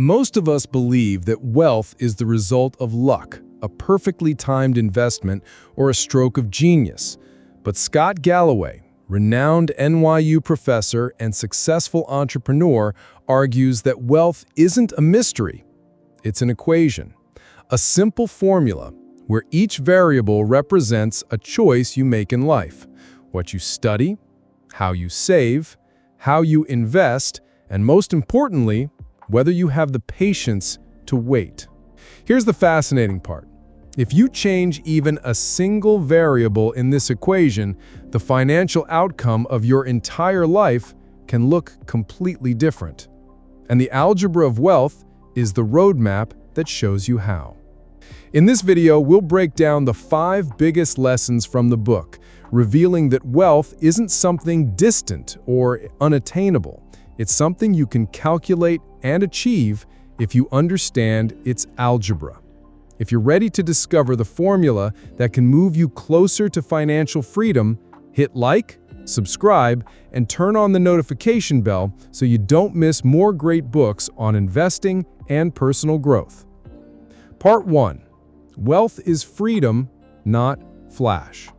Most of us believe that wealth is the result of luck, a perfectly timed investment, or a stroke of genius. But Scott Galloway, renowned NYU professor and successful entrepreneur, argues that wealth isn't a mystery. It's an equation, a simple formula where each variable represents a choice you make in life: what you study, how you save, how you invest, and most importantly, whether you have the patience to wait. Here's the fascinating part. If you change even a single variable in this equation, the financial outcome of your entire life can look completely different. And the algebra of wealth is the roadmap that shows you how. In this video, we'll break down the 5 biggest lessons from the book, revealing that wealth isn't something distant or unattainable. It's something you can calculate and achieve if you understand its algebra. If you're ready to discover the formula that can move you closer to financial freedom, hit like, subscribe, and turn on the notification bell so you don't miss more great books on investing and personal growth. Part 1. Wealth is freedom, not flash.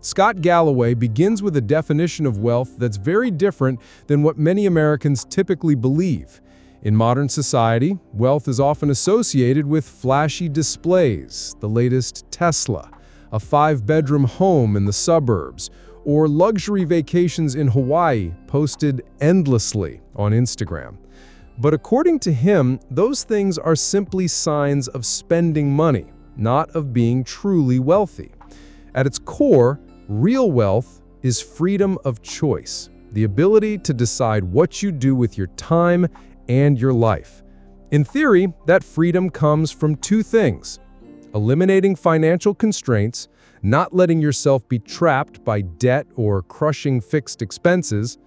Scott Galloway begins with a definition of wealth that's very different than what many Americans typically believe. In modern society, wealth is often associated with flashy displays, the latest Tesla, a 5-bedroom home in the suburbs, or luxury vacations in Hawaii posted endlessly on Instagram. But according to him, those things are simply signs of spending money, not of being truly wealthy. At its core, real wealth is freedom of choice, the ability to decide what you do with your time and your life. In theory, that freedom comes from 2 things: eliminating financial constraints, not letting yourself be trapped by debt or crushing fixed expenses,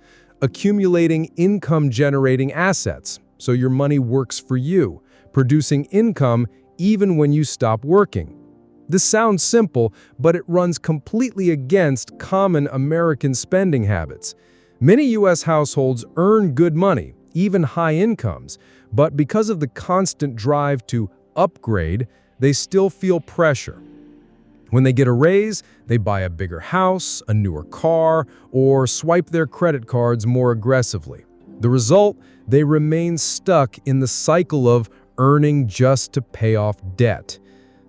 accumulating income-generating assets, so your money works for you, producing income even when you stop working. This sounds simple, but it runs completely against common American spending habits. Many U.S. households earn good money, even high incomes, but because of the constant drive to upgrade, they still feel pressure. When they get a raise, they buy a bigger house, a newer car, or swipe their credit cards more aggressively. The result, they remain stuck in the cycle of earning just to pay off debt.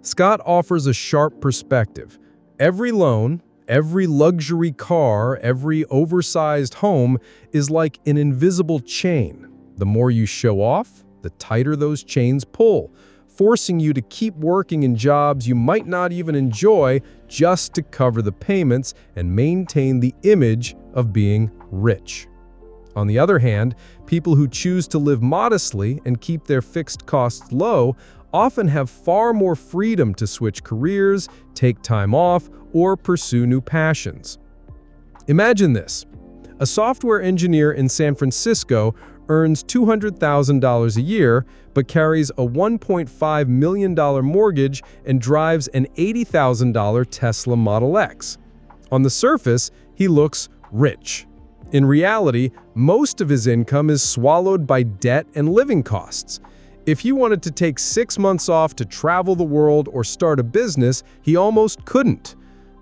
Scott offers a sharp perspective. Every loan, every luxury car, every oversized home is like an invisible chain. The more you show off, the tighter those chains pull, forcing you to keep working in jobs you might not even enjoy just to cover the payments and maintain the image of being rich. On the other hand, people who choose to live modestly and keep their fixed costs low often have far more freedom to switch careers, take time off, or pursue new passions. Imagine this. A software engineer in San Francisco earns $200,000 a year, but carries a $1.5 million mortgage and drives an $80,000 Tesla Model X. On the surface, he looks rich. In reality, most of his income is swallowed by debt and living costs. If he wanted to take 6 months off to travel the world or start a business, he almost couldn't.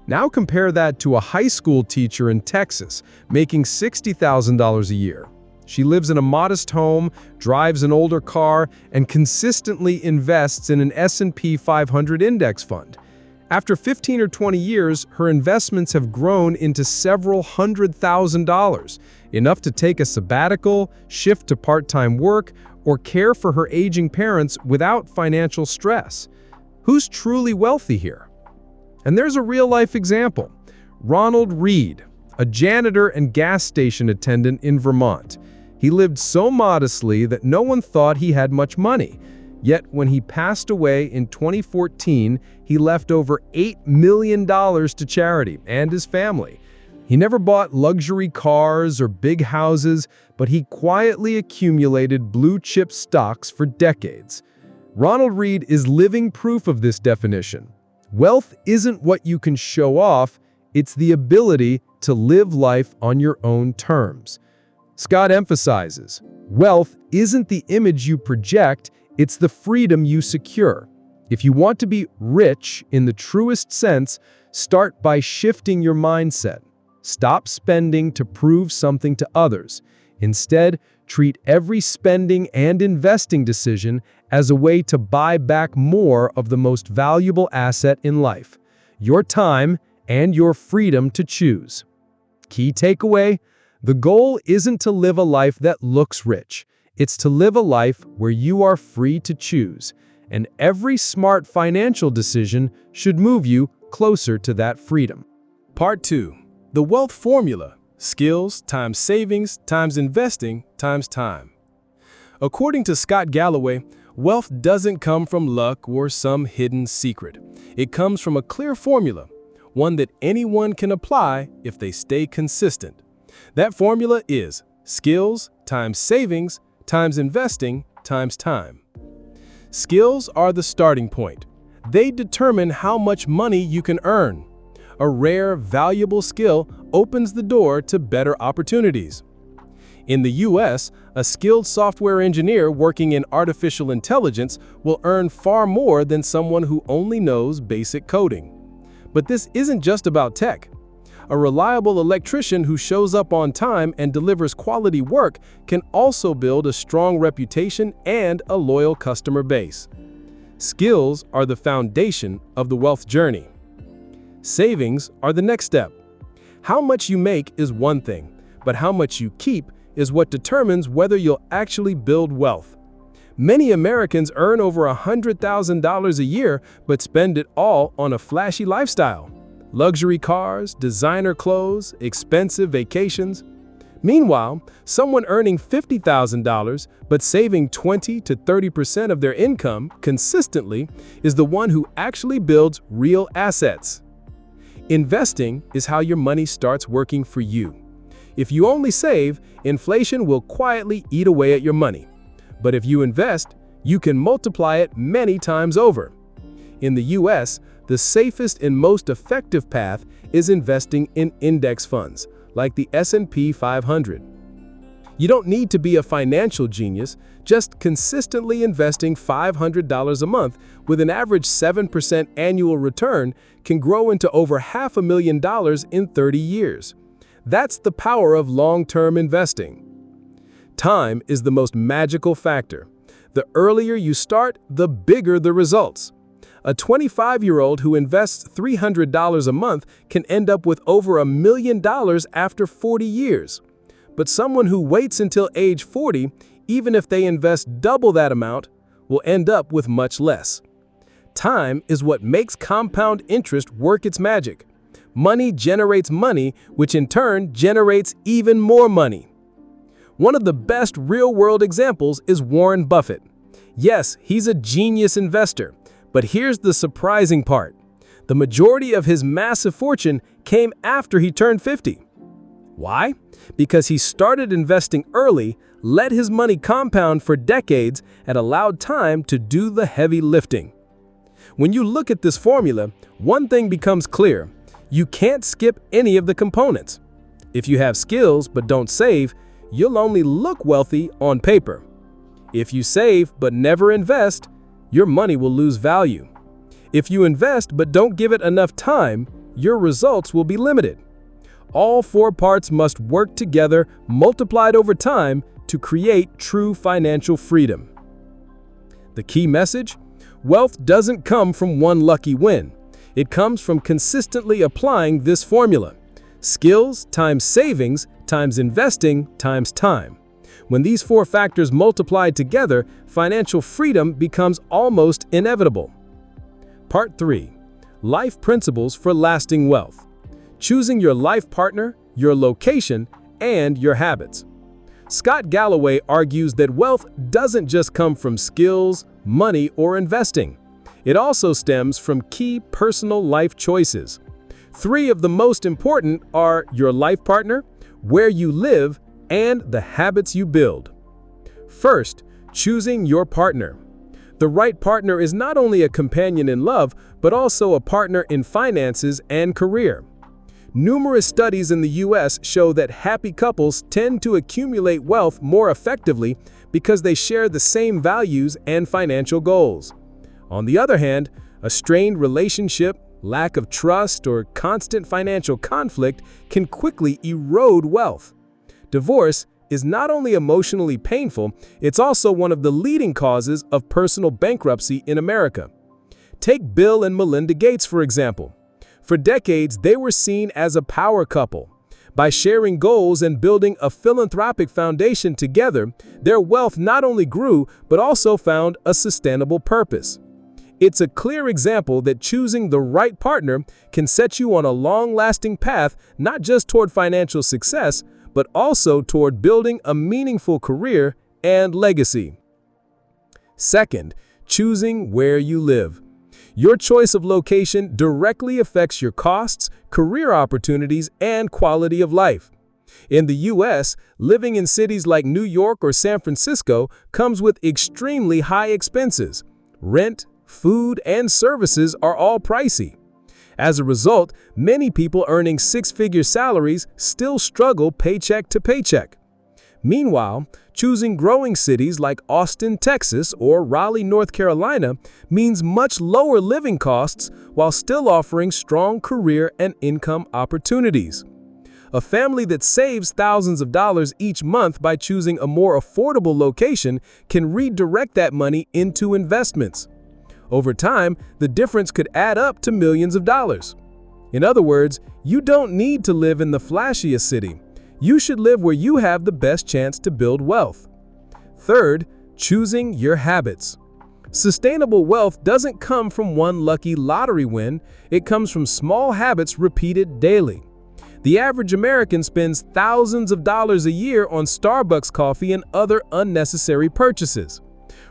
Now compare that to a high school teacher in Texas, making $60,000 a year. She lives in a modest home, drives an older car, and consistently invests in an S&P 500 index fund. After 15 or 20 years, her investments have grown into several $100,000, enough to take a sabbatical, shift to part-time work, or care for her aging parents without financial stress. Who's truly wealthy here? And there's a real-life example. Ronald Reed, a janitor and gas station attendant in Vermont. He lived so modestly that no one thought he had much money. Yet when he passed away in 2014, he left over $8 million to charity and his family. He never bought luxury cars or big houses, but he quietly accumulated blue-chip stocks for decades. Ronald Reed is living proof of this definition. Wealth isn't what you can show off, it's the ability to live life on your own terms. Scott emphasizes, wealth isn't the image you project, it's the freedom you secure. If you want to be rich in the truest sense, start by shifting your mindset. Stop spending to prove something to others. Instead, treat every spending and investing decision as a way to buy back more of the most valuable asset in life, your time and your freedom to choose. Key takeaway: the goal isn't to live a life that looks rich. It's to live a life where you are free to choose, and every smart financial decision should move you closer to that freedom. Part 2. The Wealth Formula: Skills times Savings times Investing times Time. According to Scott Galloway, wealth doesn't come from luck or some hidden secret. It comes from a clear formula, one that anyone can apply if they stay consistent. That formula is skills times savings times investing times time. Skills are the starting point. They determine how much money you can earn. A rare, valuable skill opens the door to better opportunities. In the US, a skilled software engineer working in artificial intelligence will earn far more than someone who only knows basic coding. But this isn't just about tech. A reliable electrician who shows up on time and delivers quality work can also build a strong reputation and a loyal customer base. Skills are the foundation of the wealth journey. Savings are the next step. How much you make is one thing, but how much you keep is what determines whether you'll actually build wealth. Many Americans earn over $100,000 a year but spend it all on a flashy lifestyle. Luxury cars, designer clothes, expensive vacations. Meanwhile, someone earning $50,000 but saving 20 to 30% of their income consistently is the one who actually builds real assets. Investing is how your money starts working for you. If you only save, inflation will quietly eat away at your money. But if you invest, you can multiply it many times over. In the US, the safest and most effective path is investing in index funds, like the S&P 500. You don't need to be a financial genius, just consistently investing $500 a month with an average 7% annual return can grow into over $500,000 in 30 years. That's the power of long-term investing. Time is the most magical factor. The earlier you start, the bigger the results. A 25-year-old who invests $300 a month can end up with over $1 million after 40 years. But someone who waits until age 40, even if they invest double that amount, will end up with much less. Time is what makes compound interest work its magic. Money generates money, which in turn generates even more money. One of the best real-world examples is Warren Buffett. Yes, he's a genius investor, but here's the surprising part. The majority of his massive fortune came after he turned 50. Why? Because he started investing early, let his money compound for decades, and allowed time to do the heavy lifting. When you look at this formula, one thing becomes clear. You can't skip any of the components. If you have skills but don't save, you'll only look wealthy on paper. If you save but never invest, your money will lose value. If you invest but don't give it enough time, your results will be limited. All four parts must work together, multiplied over time, to create true financial freedom. The key message? Wealth doesn't come from one lucky win. It comes from consistently applying this formula. Skills times savings times investing times time. When these four factors multiply together, financial freedom becomes almost inevitable. Part 3. Life Principles for Lasting Wealth. Choosing your life partner, your location, and your habits. Scott Galloway argues that wealth doesn't just come from skills, money, or investing. It also stems from key personal life choices. 3 of the most important are your life partner, where you live, and the habits you build. First, choosing your partner. The right partner is not only a companion in love, but also a partner in finances and career. Numerous studies in the US show that happy couples tend to accumulate wealth more effectively because they share the same values and financial goals. On the other hand, a strained relationship, lack of trust, or constant financial conflict can quickly erode wealth. Divorce is not only emotionally painful, it's also one of the leading causes of personal bankruptcy in America. Take Bill and Melinda Gates, for example. For decades, they were seen as a power couple. By sharing goals and building a philanthropic foundation together, their wealth not only grew, but also found a sustainable purpose. It's a clear example that choosing the right partner can set you on a long-lasting path, not just toward financial success, but also toward building a meaningful career and legacy. Second, choosing where you live. Your choice of location directly affects your costs, career opportunities, and quality of life. In the U.S., living in cities like New York or San Francisco comes with extremely high expenses. Rent, food, and services are all pricey. As a result, many people earning six-figure salaries still struggle paycheck to paycheck. Meanwhile, choosing growing cities like Austin, Texas, or Raleigh, North Carolina means much lower living costs while still offering strong career and income opportunities. A family that saves thousands of dollars each month by choosing a more affordable location can redirect that money into investments. Over time, the difference could add up to millions of dollars. In other words, you don't need to live in the flashiest city. You should live where you have the best chance to build wealth. Third, choosing your habits. Sustainable wealth doesn't come from one lucky lottery win, it comes from small habits repeated daily. The average American spends thousands of dollars a year on Starbucks coffee and other unnecessary purchases.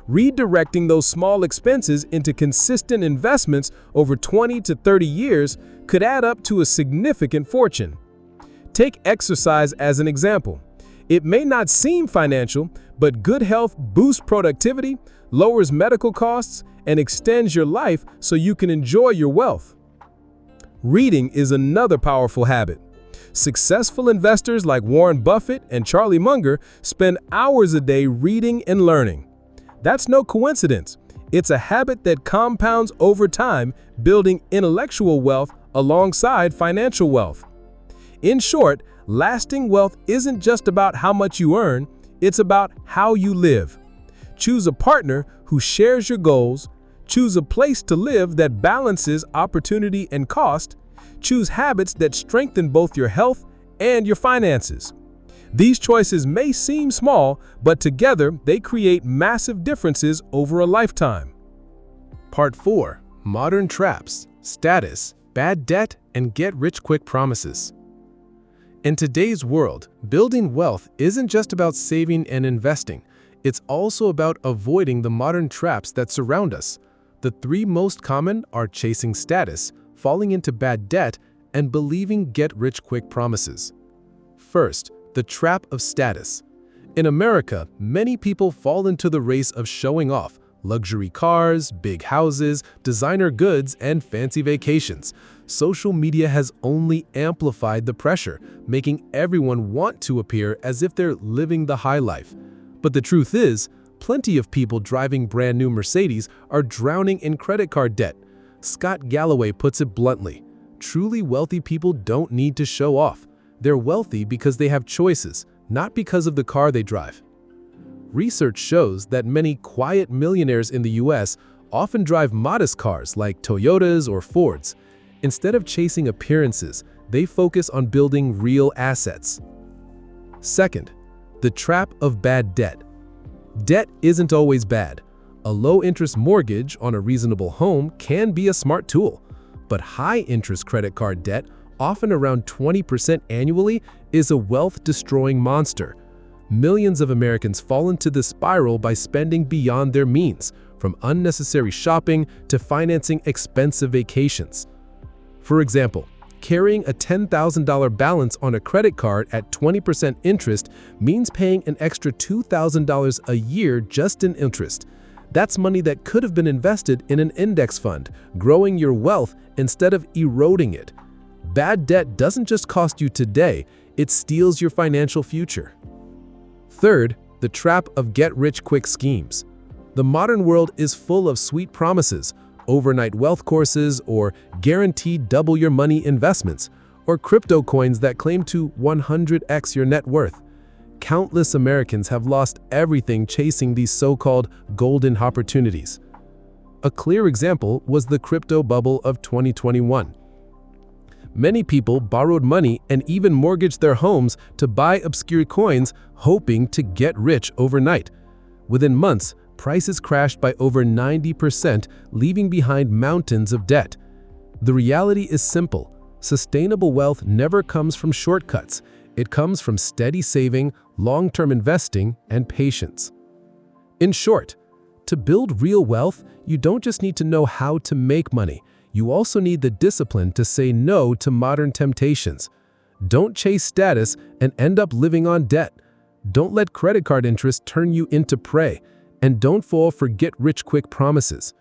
Redirecting those small expenses into consistent investments over 20 to 30 years could add up to a significant fortune. Take exercise as an example. It may not seem financial, but good health boosts productivity, lowers medical costs, and extends your life so you can enjoy your wealth. Reading is another powerful habit. Successful investors like Warren Buffett and Charlie Munger spend hours a day reading and learning. That's no coincidence. It's a habit that compounds over time, building intellectual wealth alongside financial wealth. In short, lasting wealth isn't just about how much you earn, it's about how you live. Choose a partner who shares your goals, choose a place to live that balances opportunity and cost, choose habits that strengthen both your health and your finances. These choices may seem small, but together they create massive differences over a lifetime. Part 4. Modern Traps, Status, Bad Debt, and Get-Rich-Quick Promises. In today's world, building wealth isn't just about saving and investing. It's also about avoiding the modern traps that surround us. The three most common are chasing status, falling into bad debt, and believing get-rich-quick promises. First, the trap of status. In America, many people fall into the race of showing off luxury cars, big houses, designer goods, and fancy vacations. Social media has only amplified the pressure, making everyone want to appear as if they're living the high life. But the truth is, plenty of people driving brand new Mercedes are drowning in credit card debt. Scott Galloway puts it bluntly, truly wealthy people don't need to show off. They're wealthy because they have choices, not because of the car they drive. Research shows that many quiet millionaires in the US often drive modest cars like Toyotas or Fords. Instead of chasing appearances, they focus on building real assets. Second, the trap of bad debt. Debt isn't always bad. A low-interest mortgage on a reasonable home can be a smart tool, but high-interest credit card debt, often around 20% annually, is a wealth-destroying monster. Millions of Americans fall into this spiral by spending beyond their means, from unnecessary shopping to financing expensive vacations. For example, carrying a $10,000 balance on a credit card at 20% interest means paying an extra $2,000 a year just in interest. That's money that could have been invested in an index fund, growing your wealth instead of eroding it. Bad debt doesn't just cost you today, it steals your financial future. Third, the trap of get-rich-quick schemes. The modern world is full of sweet promises, overnight wealth courses, or guaranteed double-your-money investments, or crypto coins that claim to 100x your net worth. Countless Americans have lost everything chasing these so-called golden opportunities. A clear example was the crypto bubble of 2021. Many people borrowed money and even mortgaged their homes to buy obscure coins, hoping to get rich overnight. Within months, prices crashed by over 90%, leaving behind mountains of debt. The reality is simple. Sustainable wealth never comes from shortcuts. It comes from steady saving, long-term investing, and patience. In short, to build real wealth, you don't just need to know how to make money. You also need the discipline to say no to modern temptations. Don't chase status and end up living on debt. Don't let credit card interest turn you into prey. And don't fall for get-rich-quick promises.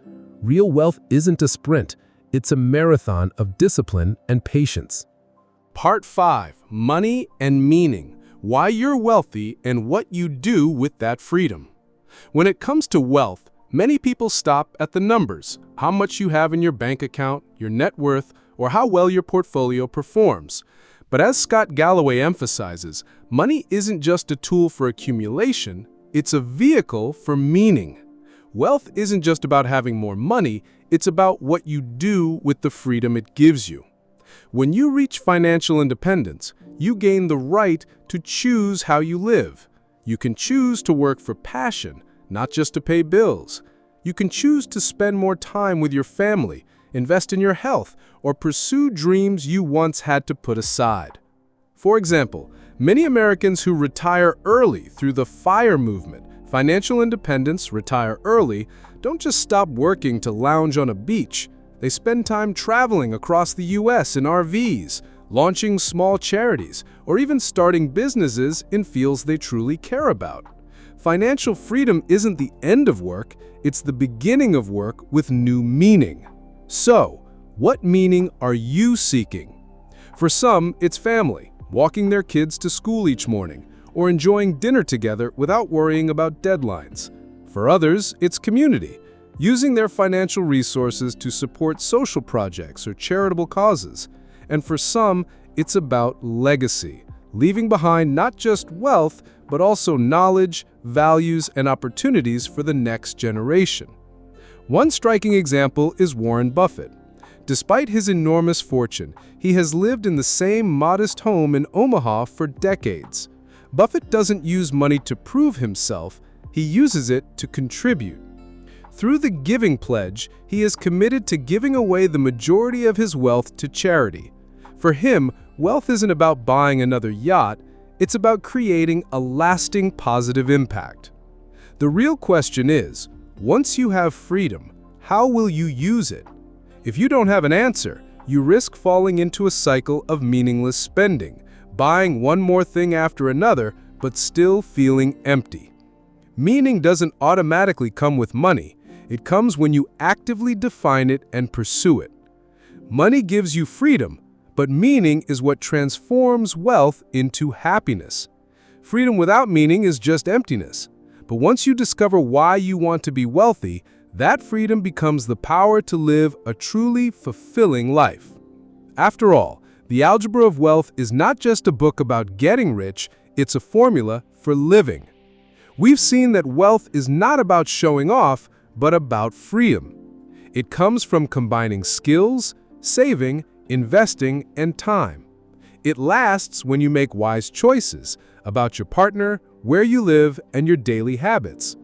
Real wealth isn't a sprint. It's a marathon of discipline and patience. Part 5. Money and Meaning. Why you're wealthy and what you do with that freedom. When it comes to wealth, many people stop at the numbers, how much you have in your bank account, your net worth, or how well your portfolio performs. But as Scott Galloway emphasizes, money isn't just a tool for accumulation, it's a vehicle for meaning. Wealth isn't just about having more money, it's about what you do with the freedom it gives you. When you reach financial independence, you gain the right to choose how you live. You can choose to work for passion, not just to pay bills. You can choose to spend more time with your family, invest in your health, or pursue dreams you once had to put aside. For example, many Americans who retire early through the FIRE movement, financial independence, retire early, don't just stop working to lounge on a beach. They spend time traveling across the US in RVs, launching small charities, or even starting businesses in fields they truly care about. Financial freedom isn't the end of work, it's the beginning of work with new meaning. So, what meaning are you seeking? For some, it's family, walking their kids to school each morning, or enjoying dinner together without worrying about deadlines. For others, it's community, using their financial resources to support social projects or charitable causes. And for some, it's about legacy, leaving behind not just wealth, but also knowledge, values, and opportunities for the next generation. One striking example is Warren Buffett. Despite his enormous fortune, he has lived in the same modest home in Omaha for decades. Buffett doesn't use money to prove himself, he uses it to contribute. Through the Giving Pledge, he is committed to giving away the majority of his wealth to charity. For him, wealth isn't about buying another yacht, it's about creating a lasting positive impact. The real question is, once you have freedom, how will you use it? If you don't have an answer, you risk falling into a cycle of meaningless spending, buying one more thing after another, but still feeling empty. Meaning doesn't automatically come with money. It comes when you actively define it and pursue it. Money gives you freedom, but meaning is what transforms wealth into happiness. Freedom without meaning is just emptiness. But once you discover why you want to be wealthy, that freedom becomes the power to live a truly fulfilling life. After all, The Algebra of Wealth is not just a book about getting rich, it's a formula for living. We've seen that wealth is not about showing off, but about freedom. It comes from combining skills, saving, investing, and time. It lasts when you make wise choices about your partner, where you live, and your daily habits.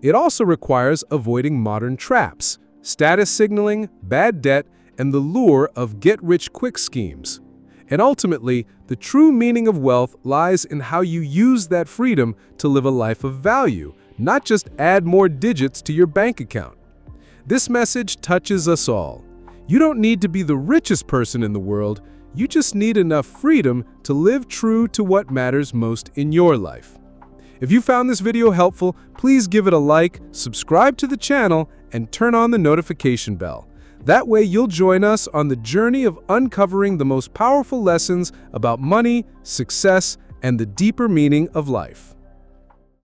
It also requires avoiding modern traps, status signaling, bad debt, and the lure of get-rich-quick schemes. And ultimately, the true meaning of wealth lies in how you use that freedom to live a life of value, not just add more digits to your bank account. This message touches us all. You don't need to be the richest person in the world, you just need enough freedom to live true to what matters most in your life. If you found this video helpful, please give it a like, subscribe to the channel, and turn on the notification bell. That way you'll join us on the journey of uncovering the most powerful lessons about money, success, and the deeper meaning of life.